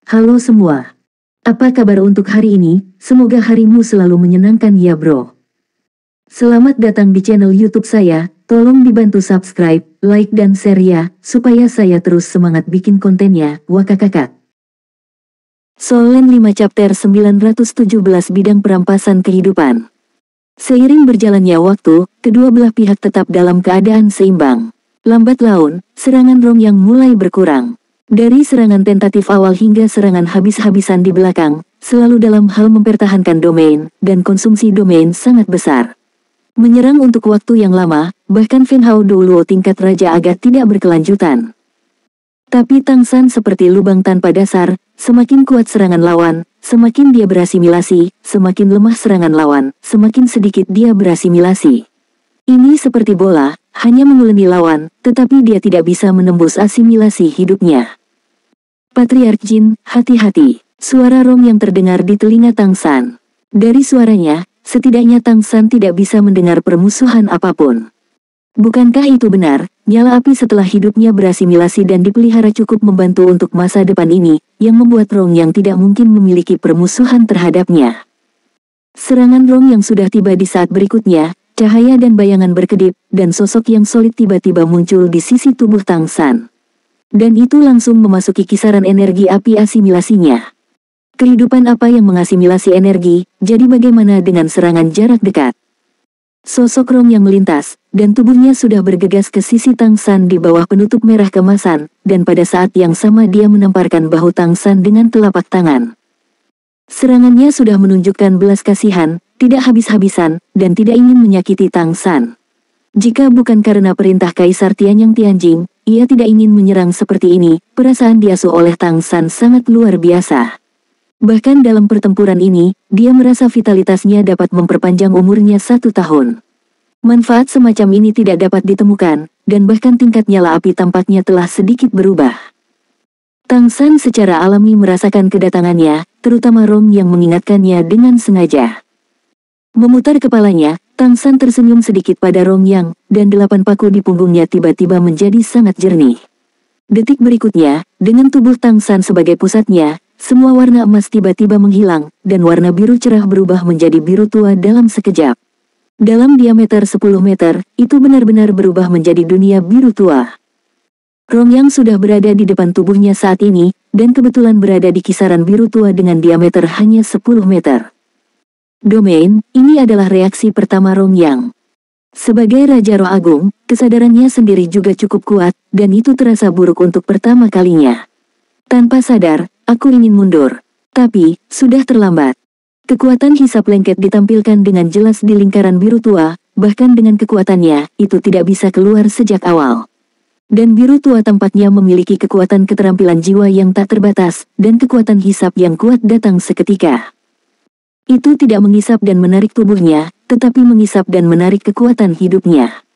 Halo semua. Apa kabar untuk hari ini? Semoga harimu selalu menyenangkan ya bro. Selamat datang di channel YouTube saya. Tolong dibantu subscribe, like dan share ya, supaya saya terus semangat bikin kontennya. Wakakakak. Solen 5 chapter 917 bidang perampasan kehidupan. Seiring berjalannya waktu, kedua belah pihak tetap dalam keadaan seimbang. Lambat laun, serangan Rong yang mulai berkurang. Dari serangan tentatif awal hingga serangan habis-habisan di belakang, selalu dalam hal mempertahankan domain, dan konsumsi domain sangat besar. Menyerang untuk waktu yang lama, bahkan Feng Hao Doulo tingkat raja agak tidak berkelanjutan. Tapi Tang San seperti lubang tanpa dasar, semakin kuat serangan lawan, semakin dia berasimilasi, semakin lemah serangan lawan, semakin sedikit dia berasimilasi. Ini seperti bola, hanya menguleni lawan, tetapi dia tidak bisa menembus asimilasi hidupnya. Patriark Jin, hati-hati. Suara Rong yang terdengar di telinga Tang San. Dari suaranya, setidaknya Tang San tidak bisa mendengar permusuhan apapun. Bukankah itu benar, nyala api setelah hidupnya berasimilasi dan dipelihara cukup membantu untuk masa depan ini, yang membuat Rong yang tidak mungkin memiliki permusuhan terhadapnya. Serangan Rong yang sudah tiba di saat berikutnya, cahaya dan bayangan berkedip, dan sosok yang solid tiba-tiba muncul di sisi tubuh Tang San. Dan itu langsung memasuki kisaran energi api asimilasinya. Kehidupan apa yang mengasimilasi energi, jadi bagaimana dengan serangan jarak dekat? Sosok Rong yang melintas, dan tubuhnya sudah bergegas ke sisi Tang San di bawah penutup merah kemasan, dan pada saat yang sama dia menamparkan bahu Tang San dengan telapak tangan. Serangannya sudah menunjukkan belas kasihan, tidak habis-habisan, dan tidak ingin menyakiti Tang San. Jika bukan karena perintah Kaisar Tianyang Tianjing, ia tidak ingin menyerang seperti ini. Perasaan diasuh oleh Tang San sangat luar biasa. Bahkan dalam pertempuran ini, dia merasa vitalitasnya dapat memperpanjang umurnya 1 tahun. Manfaat semacam ini tidak dapat ditemukan, dan bahkan tingkat nyala api tampaknya telah sedikit berubah. Tang San secara alami merasakan kedatangannya, terutama Rong yang mengingatkannya dengan sengaja. Memutar kepalanya, Tang San tersenyum sedikit pada Rong Yang, dan 8 paku di punggungnya tiba-tiba menjadi sangat jernih. Detik berikutnya, dengan tubuh Tang San sebagai pusatnya, semua warna emas tiba-tiba menghilang, dan warna biru cerah berubah menjadi biru tua dalam sekejap. Dalam diameter 10 meter, itu benar-benar berubah menjadi dunia biru tua. Rong Yang sudah berada di depan tubuhnya saat ini, dan kebetulan berada di kisaran biru tua dengan diameter hanya 10 meter. Domain, ini adalah reaksi pertama Rong Yang. Sebagai Raja Roh Agung, kesadarannya sendiri juga cukup kuat, dan itu terasa buruk untuk pertama kalinya. Tanpa sadar, aku ingin mundur. Tapi, sudah terlambat. Kekuatan hisap lengket ditampilkan dengan jelas di lingkaran biru tua, bahkan dengan kekuatannya, itu tidak bisa keluar sejak awal. Dan biru tua tampaknya memiliki kekuatan keterampilan jiwa yang tak terbatas, dan kekuatan hisap yang kuat datang seketika. Itu tidak mengisap dan menarik tubuhnya, tetapi mengisap dan menarik kekuatan hidupnya.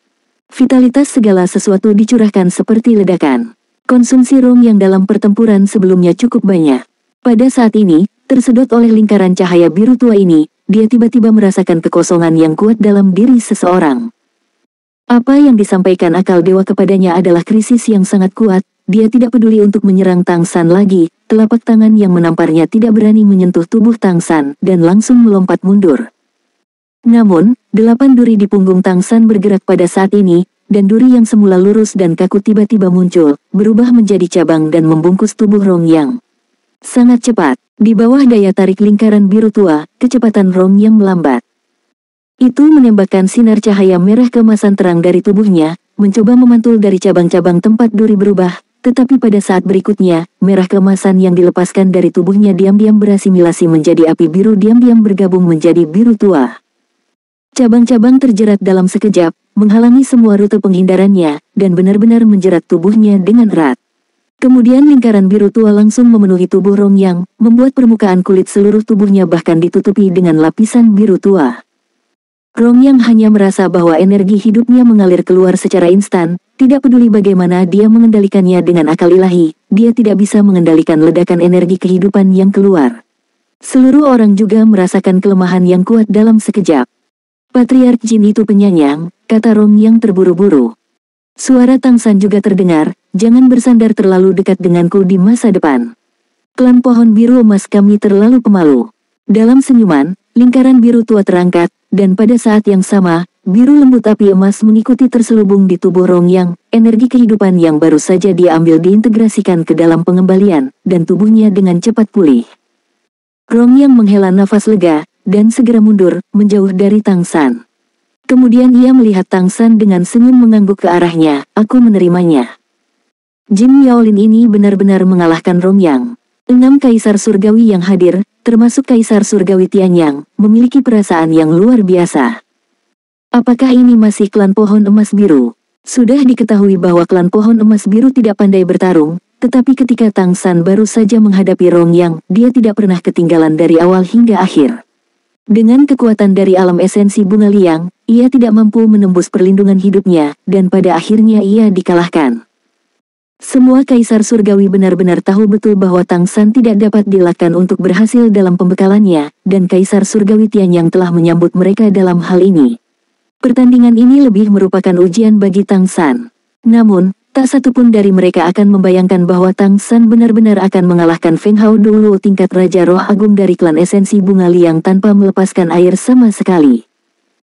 Vitalitas segala sesuatu dicurahkan seperti ledakan. Konsumsi Rong yang dalam pertempuran sebelumnya cukup banyak. Pada saat ini, tersedot oleh lingkaran cahaya biru tua ini, dia tiba-tiba merasakan kekosongan yang kuat dalam diri seseorang. Apa yang disampaikan akal dewa kepadanya adalah krisis yang sangat kuat. Dia tidak peduli untuk menyerang Tang San lagi. Telapak tangan yang menamparnya tidak berani menyentuh tubuh Tang San, dan langsung melompat mundur. Namun, 8 duri di punggung Tang San bergerak pada saat ini, dan duri yang semula lurus dan kaku tiba-tiba muncul, berubah menjadi cabang dan membungkus tubuh Rong Yang. Sangat cepat, di bawah daya tarik lingkaran biru tua, kecepatan Rong Yang melambat. Itu menembakkan sinar cahaya merah kemasan terang dari tubuhnya, mencoba memantul dari cabang-cabang tempat duri berubah, tetapi pada saat berikutnya, merah kemasan yang dilepaskan dari tubuhnya diam-diam berasimilasi menjadi api biru diam-diam bergabung menjadi biru tua. Cabang-cabang terjerat dalam sekejap, menghalangi semua rute penghindarannya, dan benar-benar menjerat tubuhnya dengan erat. Kemudian lingkaran biru tua langsung memenuhi tubuh Rong Yang, membuat permukaan kulit seluruh tubuhnya bahkan ditutupi dengan lapisan biru tua. Rong Yang hanya merasa bahwa energi hidupnya mengalir keluar secara instan, tidak peduli bagaimana dia mengendalikannya dengan akal ilahi, dia tidak bisa mengendalikan ledakan energi kehidupan yang keluar. Seluruh orang juga merasakan kelemahan yang kuat dalam sekejap. Patriark Jin itu penyayang, kata Rong Yang terburu-buru. Suara Tang San juga terdengar, jangan bersandar terlalu dekat denganku di masa depan. Klan pohon biru emas kami terlalu pemalu. Dalam senyuman, lingkaran biru tua terangkat, dan pada saat yang sama, biru lembut api emas mengikuti terselubung di tubuh Rongyang. Energi kehidupan yang baru saja dia ambil diintegrasikan ke dalam pengembalian, dan tubuhnya dengan cepat pulih. Rongyang menghela nafas lega, dan segera mundur, menjauh dari Tang San. Kemudian ia melihat Tang San dengan senyum mengangguk ke arahnya. Aku menerimanya. Jin Yaolin ini benar-benar mengalahkan Rongyang. 6 kaisar surgawi yang hadir, termasuk kaisar surgawi Tianyang, memiliki perasaan yang luar biasa. Apakah ini masih klan pohon emas biru? Sudah diketahui bahwa klan pohon emas biru tidak pandai bertarung, tetapi ketika Tang San baru saja menghadapi Rongyang, dia tidak pernah ketinggalan dari awal hingga akhir. Dengan kekuatan dari alam esensi bunga liang, ia tidak mampu menembus perlindungan hidupnya, dan pada akhirnya ia dikalahkan. Semua kaisar surgawi benar-benar tahu betul bahwa Tang San tidak dapat dilakukan untuk berhasil dalam pembekalannya, dan kaisar surgawi Tianyang telah menyambut mereka dalam hal ini. Pertandingan ini lebih merupakan ujian bagi Tang San. Namun, tak satupun dari mereka akan membayangkan bahwa Tang San benar-benar akan mengalahkan Feng Hao dulu tingkat Raja Roh Agung dari klan esensi bunga liang tanpa melepaskan air sama sekali.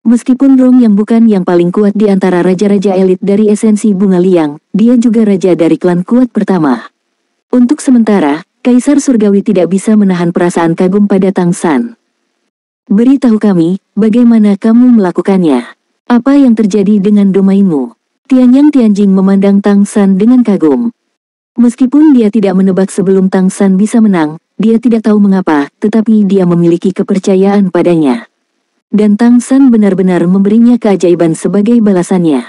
Meskipun Rongyang bukan yang paling kuat di antara raja-raja elit dari esensi bunga liang, dia juga raja dari klan kuat pertama. Untuk sementara, kaisar surgawi tidak bisa menahan perasaan kagum pada Tang San. Beritahu kami, bagaimana kamu melakukannya? Apa yang terjadi dengan domainmu? Tianyang Tianjing memandang Tang San dengan kagum. Meskipun dia tidak menebak sebelum Tang San bisa menang, dia tidak tahu mengapa, tetapi dia memiliki kepercayaan padanya. Dan Tang San benar-benar memberinya keajaiban sebagai balasannya.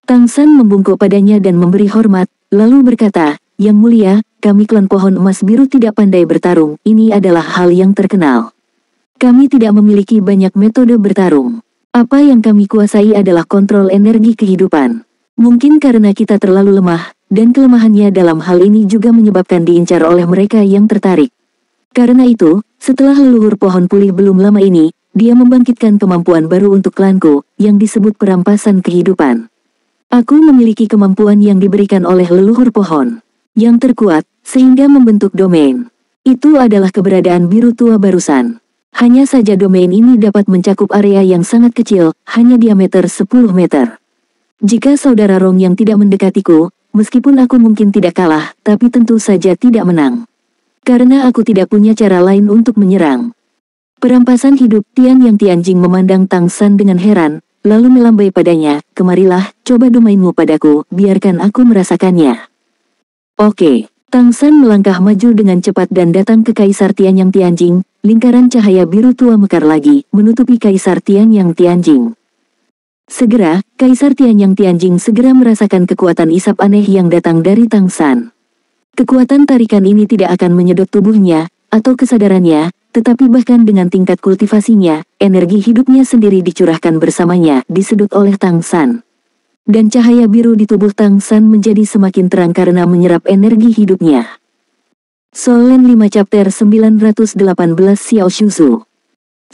Tang San membungkuk padanya dan memberi hormat, lalu berkata, Yang mulia, kami klan pohon emas biru tidak pandai bertarung, ini adalah hal yang terkenal. Kami tidak memiliki banyak metode bertarung. Apa yang kami kuasai adalah kontrol energi kehidupan. Mungkin karena kita terlalu lemah, dan kelemahannya dalam hal ini juga menyebabkan diincar oleh mereka yang tertarik. Karena itu, setelah leluhur pohon pulih belum lama ini, dia membangkitkan kemampuan baru untuk klanku, yang disebut perampasan kehidupan. Aku memiliki kemampuan yang diberikan oleh leluhur pohon, yang terkuat, sehingga membentuk domain. Itu adalah keberadaan biru tua barusan. Hanya saja domain ini dapat mencakup area yang sangat kecil, hanya diameter 10 meter. Jika saudara Rongyang tidak mendekatiku, meskipun aku mungkin tidak kalah, tapi tentu saja tidak menang. Karena aku tidak punya cara lain untuk menyerang. Perampasan hidup. Tianyang Tianjing memandang Tang San dengan heran, lalu melambai padanya, kemarilah, coba domainmu padaku, biarkan aku merasakannya. Oke. Tang San melangkah maju dengan cepat dan datang ke Kaisar Tianyang Tianjing, lingkaran cahaya biru tua mekar lagi, menutupi Kaisar Tianyang Tianjing. Segera, Kaisar Tianyang Tianjing segera merasakan kekuatan isap aneh yang datang dari Tang San. Kekuatan tarikan ini tidak akan menyedot tubuhnya, atau kesadarannya, tetapi bahkan dengan tingkat kultivasinya, energi hidupnya sendiri dicurahkan bersamanya, disedot oleh Tang San. Dan cahaya biru di tubuh Tang San menjadi semakin terang karena menyerap energi hidupnya. Solen 5 Chapter 918 Xiao Shuzu.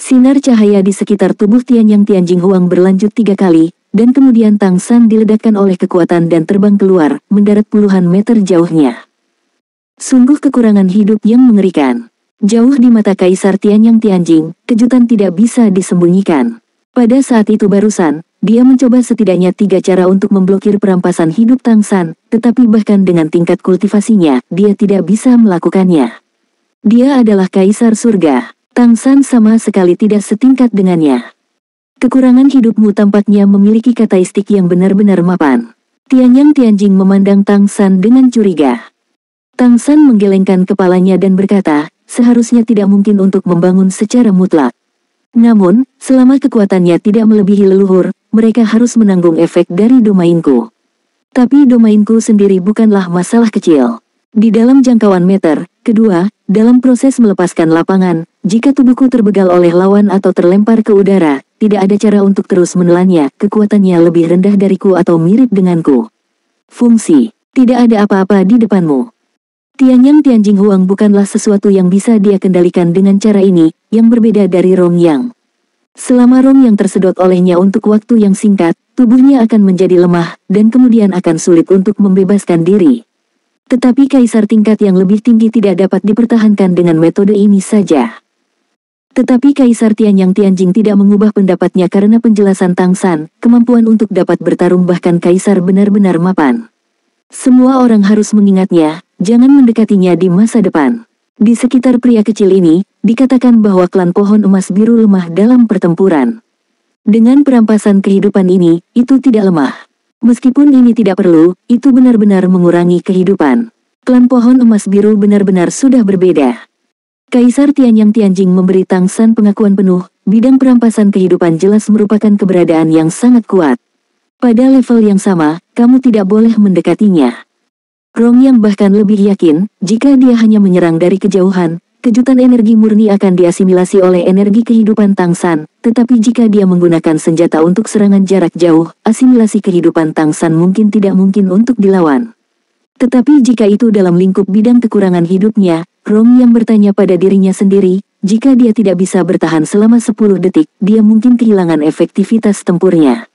Sinar cahaya di sekitar tubuh Tianyang Tianjing Huang berlanjut 3 kali, dan kemudian Tang San diledakkan oleh kekuatan dan terbang keluar, mendarat puluhan meter jauhnya. Sungguh kekurangan hidup yang mengerikan. Jauh di mata Kaisar Tianyang Tianjing, kejutan tidak bisa disembunyikan. Pada saat itu barusan, dia mencoba setidaknya 3 cara untuk memblokir perampasan hidup Tang San, tetapi bahkan dengan tingkat kultivasinya, dia tidak bisa melakukannya. Dia adalah Kaisar Surga. Tang San sama sekali tidak setingkat dengannya. Kekurangan hidupmu tampaknya memiliki karakteristik yang benar-benar mapan. Tianyang Tianjing memandang Tang San dengan curiga. Tang San menggelengkan kepalanya dan berkata, seharusnya tidak mungkin untuk membangun secara mutlak. Namun, selama kekuatannya tidak melebihi leluhur, mereka harus menanggung efek dari domainku. Tapi domainku sendiri bukanlah masalah kecil. Di dalam jangkauan meter, kedua, dalam proses melepaskan lapangan, jika tubuhku terbegal oleh lawan atau terlempar ke udara, tidak ada cara untuk terus menelannya, kekuatannya lebih rendah dariku atau mirip denganku. Fungsi, tidak ada apa-apa di depanmu. Tianyang Tianjing Huang bukanlah sesuatu yang bisa dia kendalikan dengan cara ini, yang berbeda dari Rongyang. Selama Rongyang tersedot olehnya untuk waktu yang singkat, tubuhnya akan menjadi lemah, dan kemudian akan sulit untuk membebaskan diri. Tetapi kaisar tingkat yang lebih tinggi tidak dapat dipertahankan dengan metode ini saja. Tetapi Kaisar Tianyang Tianjing tidak mengubah pendapatnya karena penjelasan Tang San, kemampuan untuk dapat bertarung bahkan Kaisar benar-benar mapan. Semua orang harus mengingatnya, jangan mendekatinya di masa depan. Di sekitar pria kecil ini, dikatakan bahwa klan pohon emas biru lemah dalam pertempuran. Dengan perampasan kehidupan ini, itu tidak lemah. Meskipun ini tidak perlu, itu benar-benar mengurangi kehidupan. Klan pohon emas biru benar-benar sudah berbeda. Kaisar Tianyang Tianjing memberi Tang San pengakuan penuh, bidang perampasan kehidupan jelas merupakan keberadaan yang sangat kuat. Pada level yang sama, kamu tidak boleh mendekatinya. Rong Yang bahkan lebih yakin, jika dia hanya menyerang dari kejauhan, kejutan energi murni akan diasimilasi oleh energi kehidupan Tang San, tetapi jika dia menggunakan senjata untuk serangan jarak jauh, asimilasi kehidupan Tang San mungkin tidak mungkin untuk dilawan. Tetapi jika itu dalam lingkup bidang kekurangan hidupnya, Rong Yang bertanya pada dirinya sendiri, jika dia tidak bisa bertahan selama 10 detik, dia mungkin kehilangan efektivitas tempurnya.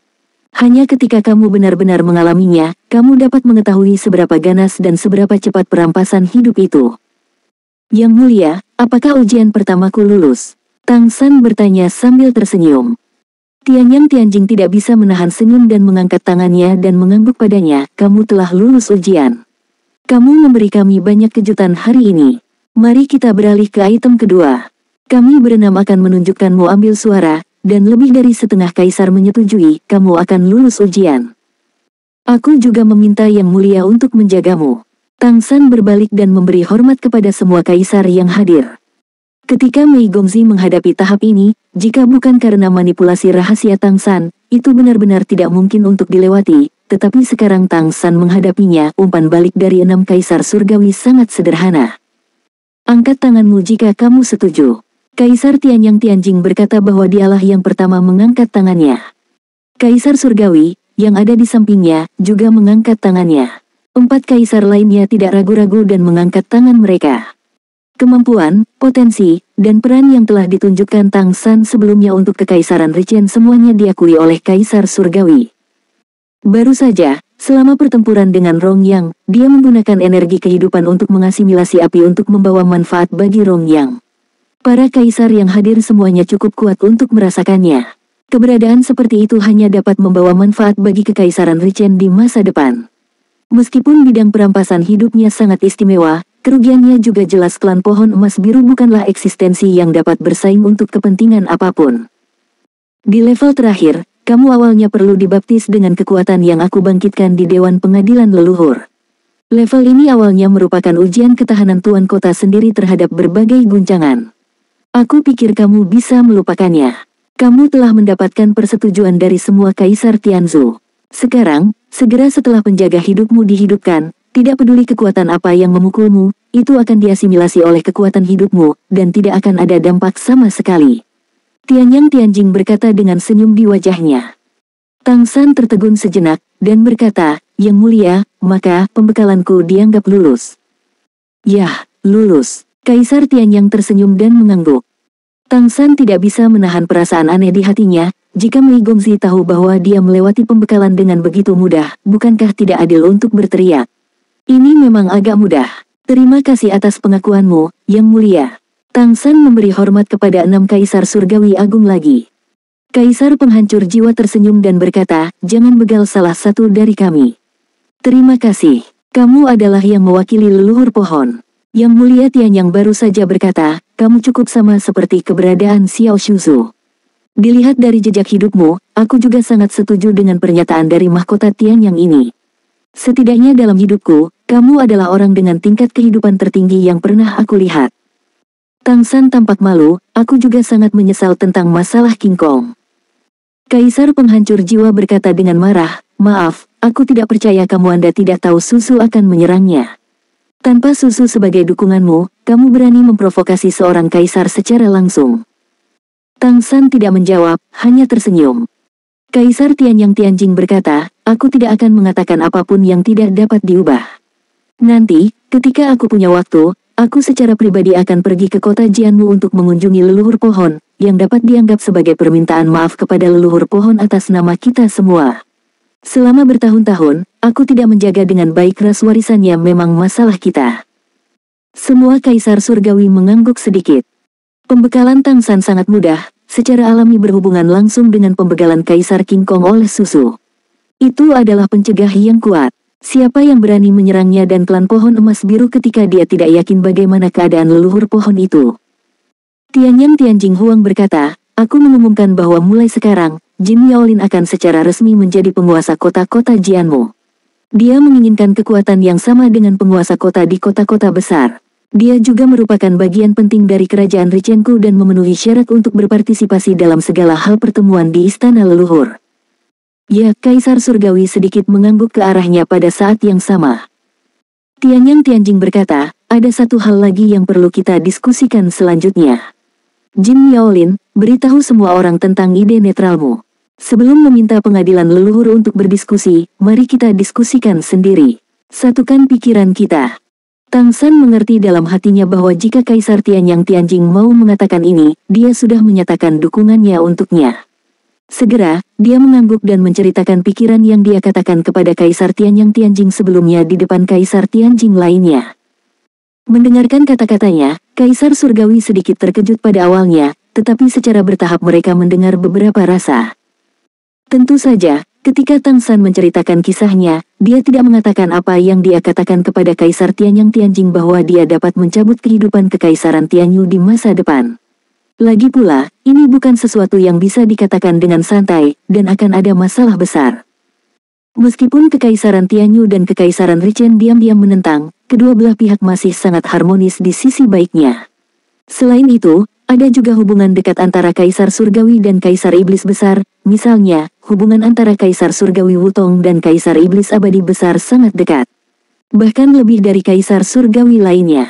Hanya ketika kamu benar-benar mengalaminya, kamu dapat mengetahui seberapa ganas dan seberapa cepat perampasan hidup itu. Yang mulia, apakah ujian pertamaku lulus? Tang San bertanya sambil tersenyum. Tianyang Tianjing tidak bisa menahan senyum dan mengangkat tangannya dan mengangguk padanya, kamu telah lulus ujian. Kamu memberi kami banyak kejutan hari ini. Mari kita beralih ke item kedua. Kami berenam akan menunjukkanmu ambil suara, dan lebih dari setengah kaisar menyetujui, kamu akan lulus ujian. Aku juga meminta Yang Mulia untuk menjagamu. Tang San berbalik dan memberi hormat kepada semua kaisar yang hadir. Ketika Mei Gongzi menghadapi tahap ini, jika bukan karena manipulasi rahasia Tang San, itu benar-benar tidak mungkin untuk dilewati, tetapi sekarang Tang San menghadapinya, umpan balik dari 6 kaisar surgawi sangat sederhana. Angkat tanganmu jika kamu setuju. Kaisar Tianyang Tianjing berkata bahwa dialah yang pertama mengangkat tangannya. Kaisar surgawi, yang ada di sampingnya, juga mengangkat tangannya. 4 kaisar lainnya tidak ragu-ragu dan mengangkat tangan mereka. Kemampuan, potensi, dan peran yang telah ditunjukkan Tang San sebelumnya untuk kekaisaran Richen semuanya diakui oleh Kaisar Surgawi. Baru saja, selama pertempuran dengan Rong Yang, dia menggunakan energi kehidupan untuk mengasimilasi api untuk membawa manfaat bagi Rong Yang. Para kaisar yang hadir semuanya cukup kuat untuk merasakannya. Keberadaan seperti itu hanya dapat membawa manfaat bagi kekaisaran Richen di masa depan. Meskipun bidang perampasan hidupnya sangat istimewa, kerugiannya juga jelas. Klan pohon emas biru bukanlah eksistensi yang dapat bersaing untuk kepentingan apapun. Di level terakhir, kamu awalnya perlu dibaptis dengan kekuatan yang aku bangkitkan di Dewan Pengadilan Leluhur. Level ini awalnya merupakan ujian ketahanan Tuan Kota sendiri terhadap berbagai guncangan. Aku pikir kamu bisa melupakannya. Kamu telah mendapatkan persetujuan dari semua Kaisar Tianzhu. Sekarang, segera setelah penjaga hidupmu dihidupkan, tidak peduli kekuatan apa yang memukulmu, itu akan diasimilasi oleh kekuatan hidupmu, dan tidak akan ada dampak sama sekali. Tianyang Tianjing berkata dengan senyum di wajahnya. Tang San tertegun sejenak, dan berkata, Yang Mulia, maka pembekalanku dianggap lulus. Yah, lulus. Kaisar Tianyang tersenyum dan mengangguk. Tang San tidak bisa menahan perasaan aneh di hatinya. Jika Mei Gongzi tahu bahwa dia melewati pembekalan dengan begitu mudah, bukankah tidak adil untuk berteriak? Ini memang agak mudah. Terima kasih atas pengakuanmu, Yang Mulia. Tang San memberi hormat kepada 6 kaisar surgawi agung lagi. Kaisar penghancur jiwa tersenyum dan berkata, jangan begal salah satu dari kami. Terima kasih. Kamu adalah yang mewakili leluhur pohon. Yang Mulia Tianyang baru saja berkata, kamu cukup sama seperti keberadaan Xiao Shuzu. Dilihat dari jejak hidupmu, aku juga sangat setuju dengan pernyataan dari mahkota Tianyang ini. Setidaknya dalam hidupku, kamu adalah orang dengan tingkat kehidupan tertinggi yang pernah aku lihat. Tang San tampak malu, aku juga sangat menyesal tentang masalah King Kong. Kaisar penghancur jiwa berkata dengan marah, maaf, aku tidak percaya kamu Anda tidak tahu Susu akan menyerangnya. Tanpa Susu sebagai dukunganmu, kamu berani memprovokasi seorang kaisar secara langsung. Tang San tidak menjawab, hanya tersenyum. Kaisar Tianyang Tianjing berkata, aku tidak akan mengatakan apapun yang tidak dapat diubah. Nanti, ketika aku punya waktu, aku secara pribadi akan pergi ke kota Jianmu untuk mengunjungi leluhur pohon, yang dapat dianggap sebagai permintaan maaf kepada leluhur pohon atas nama kita semua. Selama bertahun-tahun, aku tidak menjaga dengan baik ras warisannya memang masalah kita. Semua kaisar surgawi mengangguk sedikit. Pembekalan Tang San sangat mudah, secara alami berhubungan langsung dengan pembegalan Kaisar King Kong oleh susu. Itu adalah pencegah yang kuat. Siapa yang berani menyerangnya dan klan pohon emas biru ketika dia tidak yakin bagaimana keadaan leluhur pohon itu? Tianyang Tianjing Huang berkata, aku mengumumkan bahwa mulai sekarang, Jin Yaolin akan secara resmi menjadi penguasa kota-kota Jianmu. Dia menginginkan kekuatan yang sama dengan penguasa kota di kota-kota besar. Dia juga merupakan bagian penting dari kerajaan Richenku dan memenuhi syarat untuk berpartisipasi dalam segala hal pertemuan di istana leluhur. Ya, Kaisar Surgawi sedikit mengangguk ke arahnya pada saat yang sama. Tianyang Tianjing berkata, ada satu hal lagi yang perlu kita diskusikan selanjutnya. Jin Yaolin, beritahu semua orang tentang ide netralmu. Sebelum meminta pengadilan leluhur untuk berdiskusi, mari kita diskusikan sendiri. Satukan pikiran kita. Tang San mengerti dalam hatinya bahwa jika Kaisar Tianyang Tianjing mau mengatakan ini, dia sudah menyatakan dukungannya untuknya. Segera, dia mengangguk dan menceritakan pikiran yang dia katakan kepada Kaisar Tianyang Tianjing sebelumnya di depan Kaisar Tianjing lainnya. Mendengarkan kata-katanya, Kaisar Surgawi sedikit terkejut pada awalnya, tetapi secara bertahap mereka mendengar beberapa rasa. Tentu saja, ketika Tang San menceritakan kisahnya, dia tidak mengatakan apa yang dia katakan kepada Kaisar Tianyang Tianjing bahwa dia dapat mencabut kehidupan Kekaisaran Tianyu di masa depan. Lagi pula, ini bukan sesuatu yang bisa dikatakan dengan santai, dan akan ada masalah besar. Meskipun Kekaisaran Tianyu dan Kekaisaran Richen diam-diam menentang, kedua belah pihak masih sangat harmonis di sisi baiknya. Selain itu, ada juga hubungan dekat antara Kaisar Surgawi dan Kaisar Iblis Besar, misalnya, hubungan antara Kaisar Surgawi Wutong dan Kaisar Iblis Abadi Besar sangat dekat. Bahkan lebih dari Kaisar Surgawi lainnya.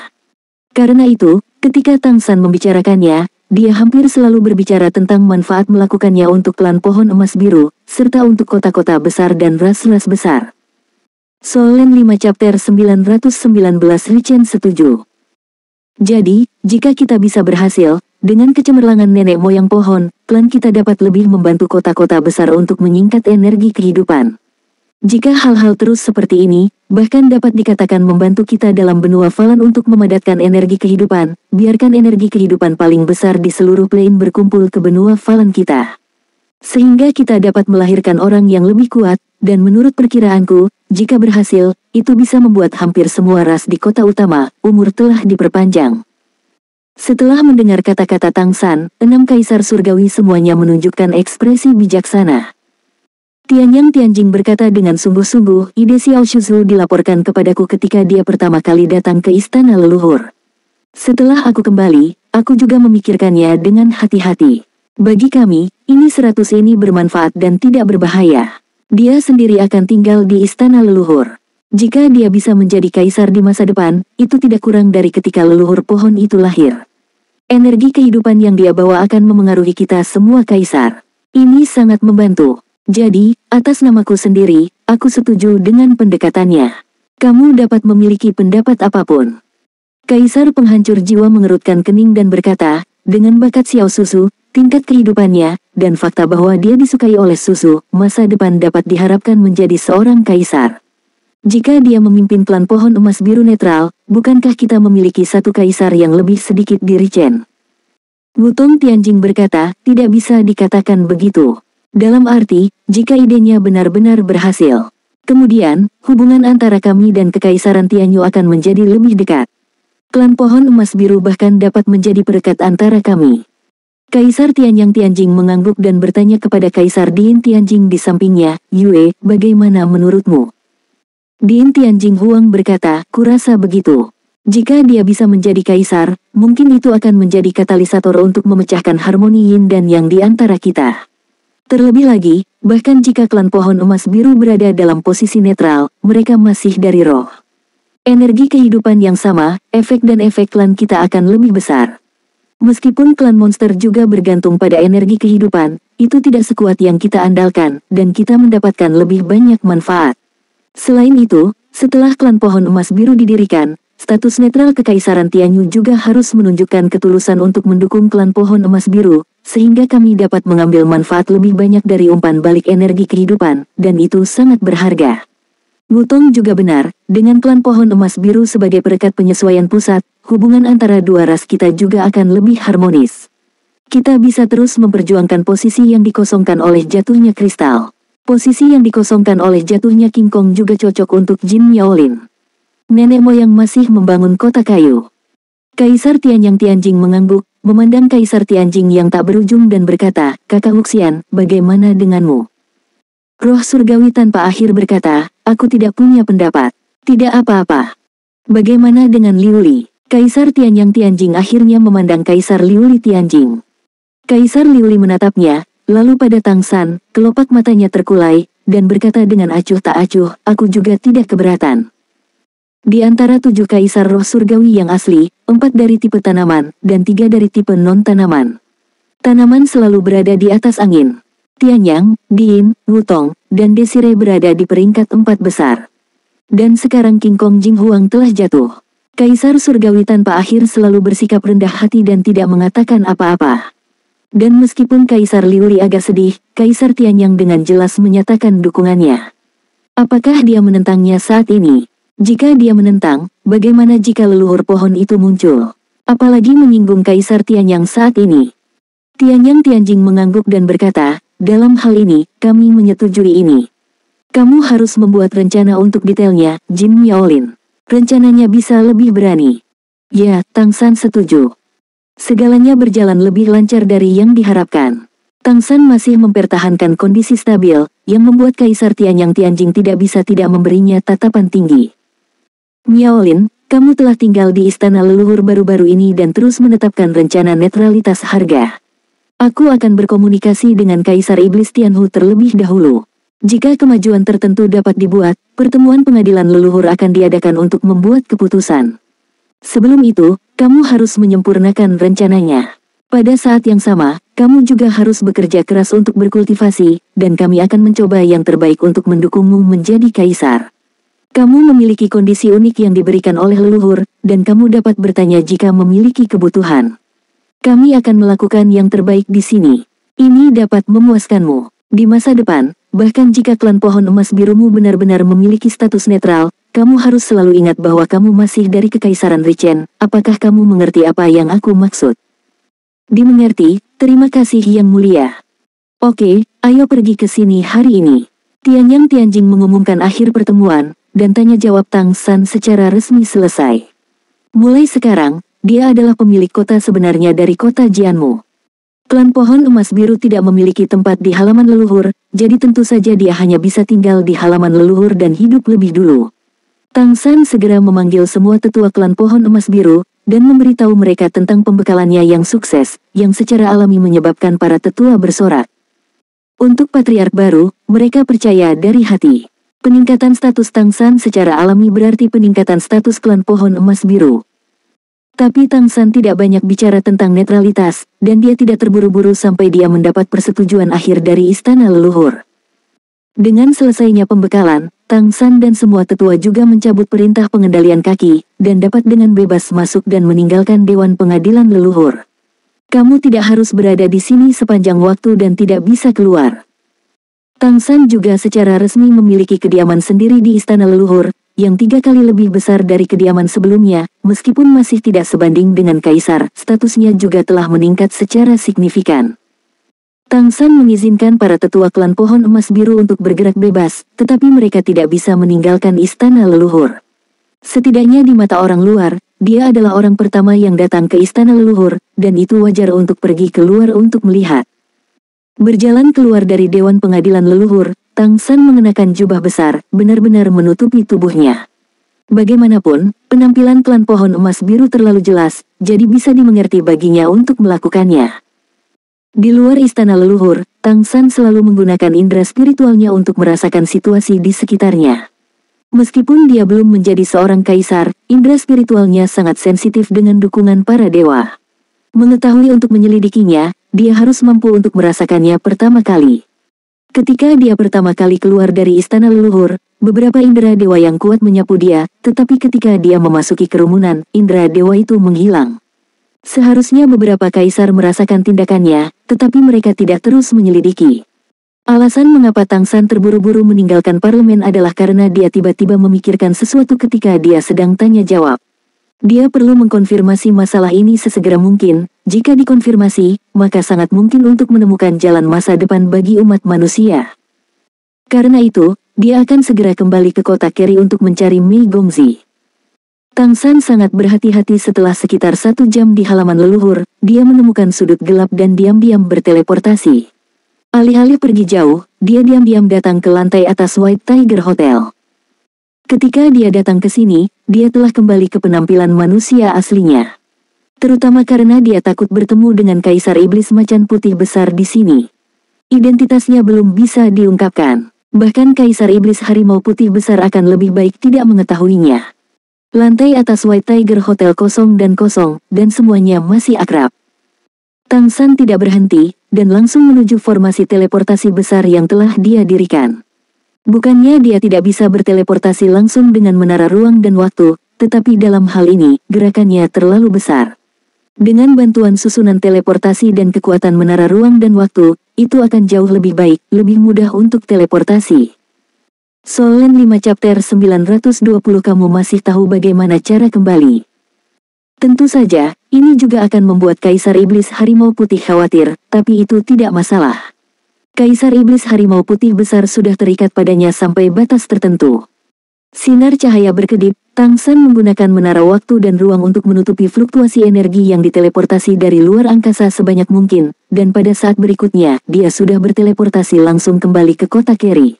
Karena itu, ketika Tang San membicarakannya, dia hampir selalu berbicara tentang manfaat melakukannya untuk klan pohon emas biru, serta untuk kota-kota besar dan ras-ras besar. Solen 5 chapter 919 Richen setuju. Jadi, jika kita bisa berhasil, dengan kecemerlangan nenek moyang pohon, klan kita dapat lebih membantu kota-kota besar untuk menyingkat energi kehidupan. Jika hal-hal terus seperti ini, bahkan dapat dikatakan membantu kita dalam benua Falan untuk memadatkan energi kehidupan, biarkan energi kehidupan paling besar di seluruh plane berkumpul ke benua Falan kita. Sehingga kita dapat melahirkan orang yang lebih kuat, dan menurut perkiraanku, jika berhasil, itu bisa membuat hampir semua ras di kota utama, umur telah diperpanjang. Setelah mendengar kata-kata Tang San, 6 kaisar surgawi semuanya menunjukkan ekspresi bijaksana. Tianyang Tianjing berkata dengan sungguh-sungguh, ide Xiao Shuzu dilaporkan kepadaku ketika dia pertama kali datang ke istana leluhur. Setelah aku kembali, aku juga memikirkannya dengan hati-hati. Bagi kami, ini 100 ini bermanfaat dan tidak berbahaya. Dia sendiri akan tinggal di istana leluhur. Jika dia bisa menjadi kaisar di masa depan, itu tidak kurang dari ketika leluhur pohon itu lahir. Energi kehidupan yang dia bawa akan memengaruhi kita semua kaisar. Ini sangat membantu. Jadi, atas namaku sendiri, aku setuju dengan pendekatannya. Kamu dapat memiliki pendapat apapun. Kaisar penghancur jiwa mengerutkan kening dan berkata, dengan bakat Xiao Susu, tingkat kehidupannya, dan fakta bahwa dia disukai oleh Susu, masa depan dapat diharapkan menjadi seorang kaisar. Jika dia memimpin klan pohon emas biru netral, bukankah kita memiliki satu kaisar yang lebih sedikit di Richen? Wutong Tianjing berkata, tidak bisa dikatakan begitu. Dalam arti, jika idenya benar-benar berhasil. Kemudian, hubungan antara kami dan Kekaisaran Tianyu akan menjadi lebih dekat. Klan pohon emas biru bahkan dapat menjadi perekat antara kami. Kaisar Tianyang Tianjing mengangguk dan bertanya kepada Kaisar Din Tianjing di sampingnya, Yue, bagaimana menurutmu? Din Tianjing Huang berkata, kurasa begitu. Jika dia bisa menjadi kaisar, mungkin itu akan menjadi katalisator untuk memecahkan harmoni yin dan yang di antara kita. Terlebih lagi, bahkan jika klan pohon emas biru berada dalam posisi netral, mereka masih dari roh. Energi kehidupan yang sama, efek dan efek klan kita akan lebih besar. Meskipun klan monster juga bergantung pada energi kehidupan, itu tidak sekuat yang kita andalkan, dan kita mendapatkan lebih banyak manfaat. Selain itu, setelah klan pohon emas biru didirikan, status netral Kekaisaran Tianyu juga harus menunjukkan ketulusan untuk mendukung klan pohon emas biru, sehingga kami dapat mengambil manfaat lebih banyak dari umpan balik energi kehidupan, dan itu sangat berharga. Wutong juga benar, dengan klan pohon emas biru sebagai perekat penyesuaian pusat, hubungan antara dua ras kita juga akan lebih harmonis. Kita bisa terus memperjuangkan posisi yang dikosongkan oleh jatuhnya kristal. Posisi yang dikosongkan oleh jatuhnya King Kong juga cocok untuk Jin Miaolin. Nenek moyang masih membangun kota kayu. Kaisar Tianyang Tianjing mengangguk, memandang Kaisar Tianjing yang tak berujung dan berkata, "Kakak Wuxian, bagaimana denganmu?" Roh surgawi tanpa akhir berkata, "Aku tidak punya pendapat. Tidak apa-apa." Bagaimana dengan Liu Li? Kaisar Tianyang Tianjing akhirnya memandang Kaisar Liu Li Tianjing. Kaisar Liu Li menatapnya, lalu pada Tang San, kelopak matanya terkulai, dan berkata dengan acuh tak acuh, "Aku juga tidak keberatan." Di antara 7 kaisar roh surgawi yang asli, 4 dari tipe tanaman, dan 3 dari tipe non-tanaman. Tanaman selalu berada di atas angin. Tianyang, Diin, Wutong, dan Desire berada di peringkat 4 besar. Dan sekarang King Kong Jing Huang telah jatuh. Kaisar surgawi tanpa akhir selalu bersikap rendah hati dan tidak mengatakan apa-apa. Dan meskipun Kaisar Liu Li agak sedih, Kaisar Tianyang dengan jelas menyatakan dukungannya. Apakah dia menentangnya saat ini? Jika dia menentang, bagaimana jika leluhur pohon itu muncul? Apalagi menyinggung Kaisar Tianyang saat ini. Tianyang Tianjing mengangguk dan berkata, "Dalam hal ini, kami menyetujui ini. Kamu harus membuat rencana untuk detailnya, Jin Miaolin. Rencananya bisa lebih berani." Ya, Tang San setuju. Segalanya berjalan lebih lancar dari yang diharapkan. Tang San masih mempertahankan kondisi stabil, yang membuat Kaisar Tianyang Tianjing tidak bisa tidak memberinya tatapan tinggi. "Miaolin, kamu telah tinggal di istana leluhur baru-baru ini dan terus menetapkan rencana netralitas harga. Aku akan berkomunikasi dengan Kaisar Iblis Tianhu terlebih dahulu. Jika kemajuan tertentu dapat dibuat, pertemuan pengadilan leluhur akan diadakan untuk membuat keputusan. Sebelum itu, kamu harus menyempurnakan rencananya. Pada saat yang sama, kamu juga harus bekerja keras untuk berkultivasi, dan kami akan mencoba yang terbaik untuk mendukungmu menjadi kaisar. Kamu memiliki kondisi unik yang diberikan oleh leluhur, dan kamu dapat bertanya jika memiliki kebutuhan. Kami akan melakukan yang terbaik di sini. Ini dapat memuaskanmu. Di masa depan, bahkan jika klan pohon emas birumu benar-benar memiliki status netral, kamu harus selalu ingat bahwa kamu masih dari Kekaisaran Richen. Apakah kamu mengerti apa yang aku maksud?" "Dimengerti, terima kasih Yang Mulia." "Oke, ayo pergi ke sini hari ini." Tianyang Tianjing mengumumkan akhir pertemuan, dan tanya jawab Tang San secara resmi selesai. Mulai sekarang, dia adalah pemilik kota sebenarnya dari kota Jianmu. Klan pohon emas biru tidak memiliki tempat di halaman leluhur, jadi tentu saja dia hanya bisa tinggal di halaman leluhur dan hidup lebih dulu. Tang San segera memanggil semua tetua klan pohon emas biru, dan memberitahu mereka tentang pembekalannya yang sukses, yang secara alami menyebabkan para tetua bersorak. Untuk patriark baru, mereka percaya dari hati. Peningkatan status Tang San secara alami berarti peningkatan status klan pohon emas biru. Tapi Tang San tidak banyak bicara tentang netralitas, dan dia tidak terburu-buru sampai dia mendapat persetujuan akhir dari istana leluhur. Dengan selesainya pembekalan, Tang San dan semua tetua juga mencabut perintah pengendalian kaki, dan dapat dengan bebas masuk dan meninggalkan Dewan Pengadilan Leluhur. "Kamu tidak harus berada di sini sepanjang waktu dan tidak bisa keluar." Tang San juga secara resmi memiliki kediaman sendiri di Istana Leluhur, yang 3 kali lebih besar dari kediaman sebelumnya, meskipun masih tidak sebanding dengan Kaisar, statusnya juga telah meningkat secara signifikan. Tang San mengizinkan para tetua klan pohon emas biru untuk bergerak bebas, tetapi mereka tidak bisa meninggalkan Istana Leluhur. Setidaknya di mata orang luar, dia adalah orang pertama yang datang ke Istana Leluhur, dan itu wajar untuk pergi keluar untuk melihat. Berjalan keluar dari Dewan Pengadilan Leluhur, Tang San mengenakan jubah besar, benar-benar menutupi tubuhnya. Bagaimanapun, penampilan klan pohon emas biru terlalu jelas, jadi bisa dimengerti baginya untuk melakukannya. Di luar Istana Leluhur, Tang San selalu menggunakan indera spiritualnya untuk merasakan situasi di sekitarnya. Meskipun dia belum menjadi seorang kaisar, indera spiritualnya sangat sensitif dengan dukungan para dewa. Mengetahui untuk menyelidikinya, dia harus mampu untuk merasakannya pertama kali. Ketika dia pertama kali keluar dari Istana Leluhur, beberapa indera dewa yang kuat menyapu dia, tetapi ketika dia memasuki kerumunan, indera dewa itu menghilang. Seharusnya beberapa kaisar merasakan tindakannya, tetapi mereka tidak terus menyelidiki. Alasan mengapa Tang San terburu-buru meninggalkan parlemen adalah karena dia tiba-tiba memikirkan sesuatu ketika dia sedang tanya jawab. Dia perlu mengkonfirmasi masalah ini sesegera mungkin. Jika dikonfirmasi, maka sangat mungkin untuk menemukan jalan masa depan bagi umat manusia. Karena itu, dia akan segera kembali ke kota Keri untuk mencari Mei Gongzi. Tang San sangat berhati-hati. Setelah sekitar 1 jam di halaman leluhur, dia menemukan sudut gelap dan diam-diam berteleportasi. Alih-alih pergi jauh, dia diam-diam datang ke lantai atas White Tiger Hotel. Ketika dia datang ke sini, dia telah kembali ke penampilan manusia aslinya. Terutama karena dia takut bertemu dengan Kaisar Iblis Macan Putih besar di sini. Identitasnya belum bisa diungkapkan. Bahkan Kaisar Iblis Harimau Putih besar akan lebih baik tidak mengetahuinya. Lantai atas White Tiger Hotel kosong, dan semuanya masih akrab. Tang San tidak berhenti, dan langsung menuju formasi teleportasi besar yang telah dia dirikan. Bukannya dia tidak bisa berteleportasi langsung dengan menara ruang dan waktu, tetapi dalam hal ini, gerakannya terlalu besar. Dengan bantuan susunan teleportasi dan kekuatan menara ruang dan waktu, itu akan jauh lebih baik, lebih mudah untuk teleportasi. Solen 5 chapter 920. Kamu masih tahu bagaimana cara kembali? Tentu saja, ini juga akan membuat Kaisar Iblis Harimau Putih khawatir, tapi itu tidak masalah. Kaisar Iblis Harimau Putih besar sudah terikat padanya sampai batas tertentu. Sinar cahaya berkedip. Tang San menggunakan menara waktu dan ruang untuk menutupi fluktuasi energi yang diteleportasi dari luar angkasa sebanyak mungkin, dan pada saat berikutnya, dia sudah berteleportasi langsung kembali ke kota Keri.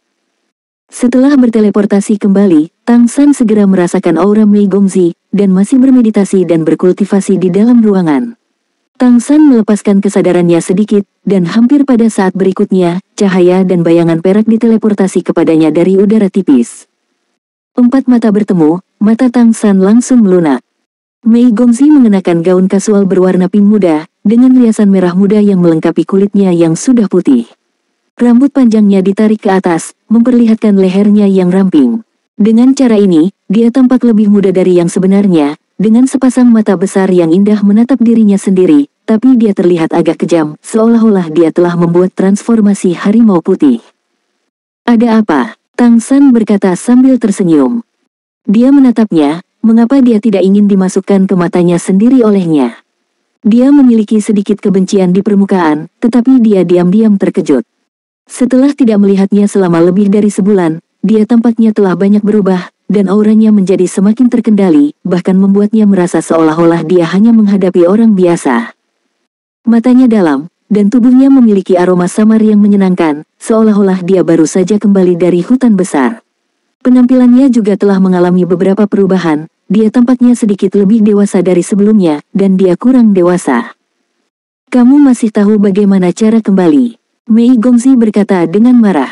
Setelah berteleportasi kembali, Tang San segera merasakan aura Mei Gongzi, dan masih bermeditasi dan berkultivasi di dalam ruangan. Tang San melepaskan kesadarannya sedikit, dan hampir pada saat berikutnya, cahaya dan bayangan perak diteleportasi kepadanya dari udara tipis. 4 mata bertemu, mata Tang San langsung melunak. Mei Gongzi mengenakan gaun kasual berwarna pink muda, dengan riasan merah muda yang melengkapi kulitnya yang sudah putih. Rambut panjangnya ditarik ke atas, memperlihatkan lehernya yang ramping. Dengan cara ini, dia tampak lebih muda dari yang sebenarnya, dengan sepasang mata besar yang indah menatap dirinya sendiri, tapi dia terlihat agak kejam, seolah-olah dia telah membuat transformasi harimau putih. Ada apa? Tang San berkata sambil tersenyum. Dia menatapnya, mengapa dia tidak ingin dimasukkan ke matanya sendiri olehnya. Dia memiliki sedikit kebencian di permukaan, tetapi dia diam-diam terkejut. Setelah tidak melihatnya selama lebih dari sebulan, dia tampaknya telah banyak berubah, dan auranya menjadi semakin terkendali, bahkan membuatnya merasa seolah-olah dia hanya menghadapi orang biasa. Matanya dalam, dan tubuhnya memiliki aroma samar yang menyenangkan, seolah-olah dia baru saja kembali dari hutan besar. Penampilannya juga telah mengalami beberapa perubahan, dia tampaknya sedikit lebih dewasa dari sebelumnya, dan dia kurang dewasa. Kamu masih tahu bagaimana cara kembali? Mei Gongzi berkata dengan marah.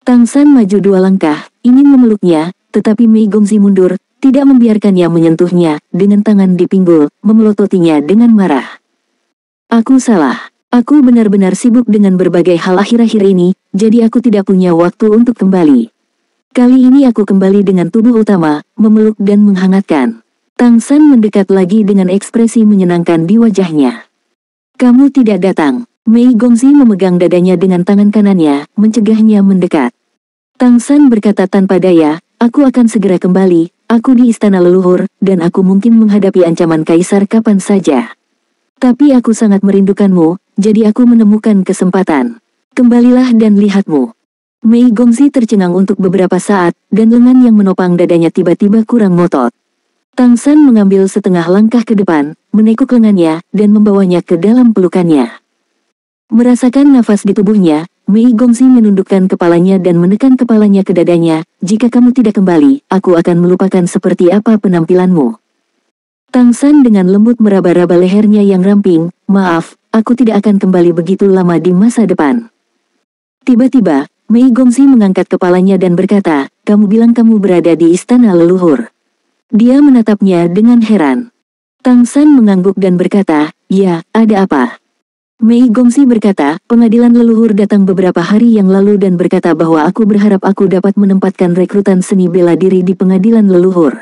Tang San maju 2 langkah, ingin memeluknya, tetapi Mei Gongzi mundur, tidak membiarkannya menyentuhnya, dengan tangan di pinggul, memelototinya dengan marah. Aku salah. Aku benar-benar sibuk dengan berbagai hal akhir-akhir ini, jadi aku tidak punya waktu untuk kembali. Kali ini aku kembali dengan tubuh utama, memeluk dan menghangatkan. Tang San mendekat lagi dengan ekspresi menyenangkan di wajahnya. Kamu tidak datang. Mei Gongzi memegang dadanya dengan tangan kanannya, mencegahnya mendekat. Tang San berkata tanpa daya, aku akan segera kembali, aku di istana leluhur, dan aku mungkin menghadapi ancaman kaisar kapan saja. Tapi aku sangat merindukanmu, jadi aku menemukan kesempatan. Kembalilah dan lihatmu. Mei Gongzi tercengang untuk beberapa saat, dan lengan yang menopang dadanya tiba-tiba kurang ngotot. Tang San mengambil setengah langkah ke depan, menekuk lengannya, dan membawanya ke dalam pelukannya. Merasakan nafas di tubuhnya, Mei Gongzi menundukkan kepalanya dan menekan kepalanya ke dadanya. Jika kamu tidak kembali, aku akan melupakan seperti apa penampilanmu. Tang San dengan lembut meraba-raba lehernya yang ramping. Maaf, aku tidak akan kembali begitu lama di masa depan. Tiba-tiba, Mei Gongzi mengangkat kepalanya dan berkata, kamu bilang kamu berada di istana leluhur. Dia menatapnya dengan heran. Tang San mengangguk dan berkata, ya, ada apa? Mei Gongzi berkata, pengadilan leluhur datang beberapa hari yang lalu dan berkata bahwa aku berharap aku dapat menempatkan rekrutan seni bela diri di pengadilan leluhur.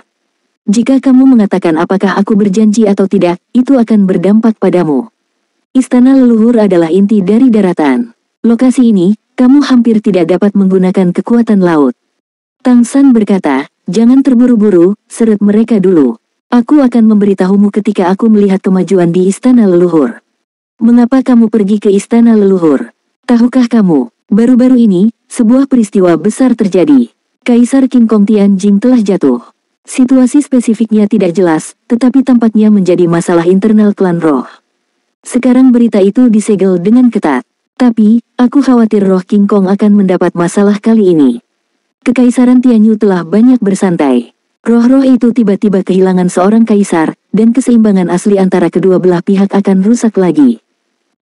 Jika kamu mengatakan apakah aku berjanji atau tidak, itu akan berdampak padamu. Istana leluhur adalah inti dari daratan. Lokasi ini, kamu hampir tidak dapat menggunakan kekuatan laut. Tang San berkata, jangan terburu-buru, seret mereka dulu. Aku akan memberitahumu ketika aku melihat kemajuan di istana leluhur. Mengapa kamu pergi ke istana leluhur? Tahukah kamu, baru-baru ini, sebuah peristiwa besar terjadi. Kaisar King Kong Tianjing telah jatuh. Situasi spesifiknya tidak jelas, tetapi tampaknya menjadi masalah internal klan roh. Sekarang berita itu disegel dengan ketat. Tapi, aku khawatir roh King Kong akan mendapat masalah kali ini. Kekaisaran Tianyu telah banyak bersantai. Roh-roh itu tiba-tiba kehilangan seorang kaisar, dan keseimbangan asli antara kedua belah pihak akan rusak lagi.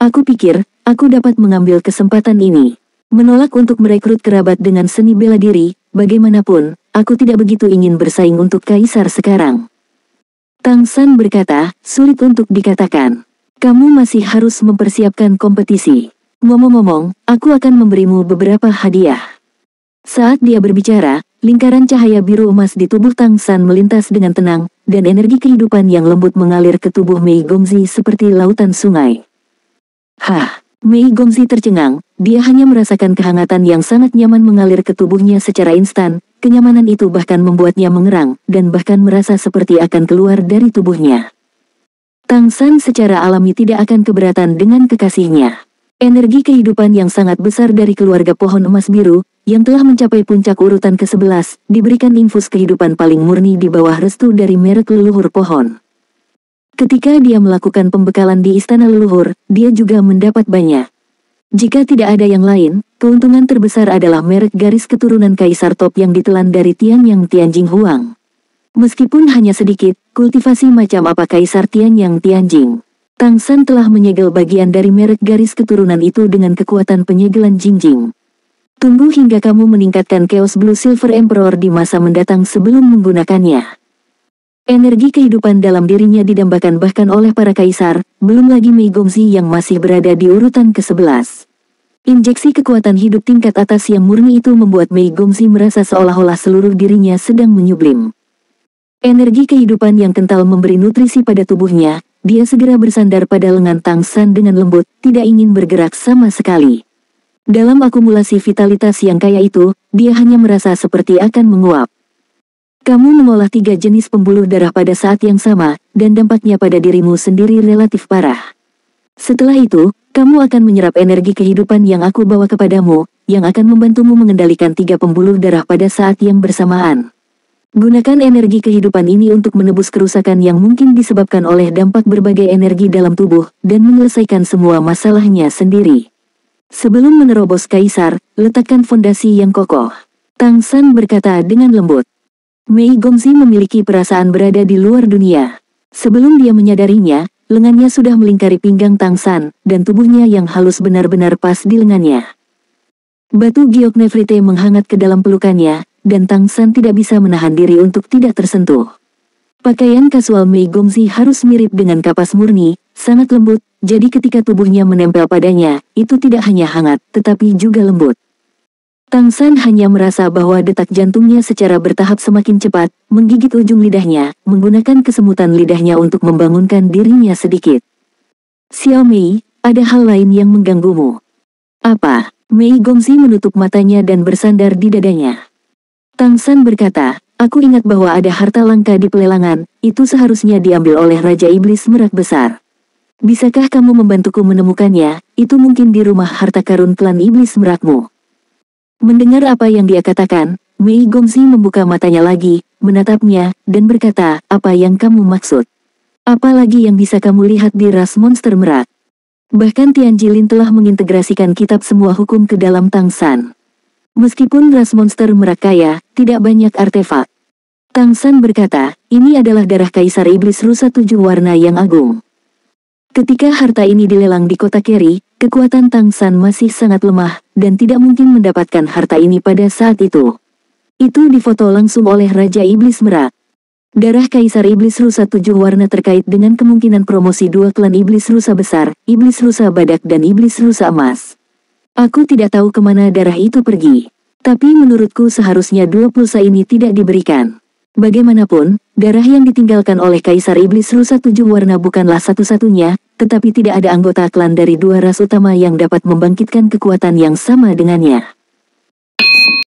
Aku pikir, aku dapat mengambil kesempatan ini. Menolak untuk merekrut kerabat dengan seni bela diri, bagaimanapun, aku tidak begitu ingin bersaing untuk kaisar sekarang. Tang San berkata, sulit untuk dikatakan. Kamu masih harus mempersiapkan kompetisi. Ngomong-ngomong, aku akan memberimu beberapa hadiah. Saat dia berbicara, lingkaran cahaya biru emas di tubuh Tang San melintas dengan tenang, dan energi kehidupan yang lembut mengalir ke tubuh Mei Gongzi seperti lautan sungai. Hah, Mei Gongzi tercengang, dia hanya merasakan kehangatan yang sangat nyaman mengalir ke tubuhnya secara instan, kenyamanan itu bahkan membuatnya mengerang, dan bahkan merasa seperti akan keluar dari tubuhnya. Tang San secara alami tidak akan keberatan dengan kekasihnya. Energi kehidupan yang sangat besar dari keluarga pohon emas biru, yang telah mencapai puncak urutan ke-11, diberikan infus kehidupan paling murni di bawah restu dari merek leluhur pohon. Ketika dia melakukan pembekalan di istana leluhur, dia juga mendapat banyak. Jika tidak ada yang lain, keuntungan terbesar adalah merek garis keturunan kaisar top yang ditelan dari Tianyang Tianjing Huang. Meskipun hanya sedikit, kultivasi macam apa kaisar Tianyang Tianjing. Tang San telah menyegel bagian dari merek garis keturunan itu dengan kekuatan penyegelan Jingjing. Tunggu hingga kamu meningkatkan Chaos Blue Silver Emperor di masa mendatang sebelum menggunakannya. Energi kehidupan dalam dirinya didambakan bahkan oleh para kaisar, belum lagi Mei Gongzi yang masih berada di urutan ke-11. Injeksi kekuatan hidup tingkat atas yang murni itu membuat Mei Gongzi merasa seolah-olah seluruh dirinya sedang menyublim. Energi kehidupan yang kental memberi nutrisi pada tubuhnya, dia segera bersandar pada lengan Tang San dengan lembut, tidak ingin bergerak sama sekali. Dalam akumulasi vitalitas yang kaya itu, dia hanya merasa seperti akan menguap. Kamu mengolah 3 jenis pembuluh darah pada saat yang sama, dan dampaknya pada dirimu sendiri relatif parah. Setelah itu, kamu akan menyerap energi kehidupan yang aku bawa kepadamu, yang akan membantumu mengendalikan 3 pembuluh darah pada saat yang bersamaan. Gunakan energi kehidupan ini untuk menebus kerusakan yang mungkin disebabkan oleh dampak berbagai energi dalam tubuh, dan menyelesaikan semua masalahnya sendiri. Sebelum menerobos kaisar, letakkan fondasi yang kokoh. Tang San berkata dengan lembut. Mei Gongzi memiliki perasaan berada di luar dunia. Sebelum dia menyadarinya, lengannya sudah melingkari pinggang Tang San, dan tubuhnya yang halus benar-benar pas di lengannya. Batu giok nefrite menghangat ke dalam pelukannya, dan Tang San tidak bisa menahan diri untuk tidak tersentuh. Pakaian kasual Mei Gongzi harus mirip dengan kapas murni, sangat lembut, jadi ketika tubuhnya menempel padanya, itu tidak hanya hangat, tetapi juga lembut. Tang San hanya merasa bahwa detak jantungnya secara bertahap semakin cepat, menggigit ujung lidahnya, menggunakan kesemutan lidahnya untuk membangunkan dirinya sedikit. Xiao Mei, ada hal lain yang mengganggumu. Apa? Mei Gongzi menutup matanya dan bersandar di dadanya. Tang San berkata, aku ingat bahwa ada harta langka di pelelangan, itu seharusnya diambil oleh Raja Iblis Merak Besar. Bisakah kamu membantuku menemukannya? Itu mungkin di rumah harta karun klan Iblis Merakmu. Mendengar apa yang dia katakan, Mei Gongzi membuka matanya lagi, menatapnya, dan berkata, apa yang kamu maksud? Apalagi yang bisa kamu lihat di ras monster Merak? Bahkan Tian Jilin telah mengintegrasikan kitab semua hukum ke dalam Tang San. Meskipun ras monster Merak kaya, tidak banyak artefak. Tang San berkata, ini adalah darah Kaisar Iblis Rusa 7 warna yang agung. Ketika harta ini dilelang di kota Keri, kekuatan Tang San masih sangat lemah, dan tidak mungkin mendapatkan harta ini pada saat itu. Itu difoto langsung oleh Raja Iblis Merak. Darah Kaisar Iblis Rusa 7 warna terkait dengan kemungkinan promosi 2 klan Iblis Rusa Besar, Iblis Rusa Badak dan Iblis Rusa Emas. Aku tidak tahu kemana darah itu pergi. Tapi menurutku seharusnya 2 pulsa ini tidak diberikan. Bagaimanapun, darah yang ditinggalkan oleh Kaisar Iblis Rusa Tujuh Warna bukanlah satu-satunya, tetapi tidak ada anggota klan dari dua ras utama yang dapat membangkitkan kekuatan yang sama dengannya.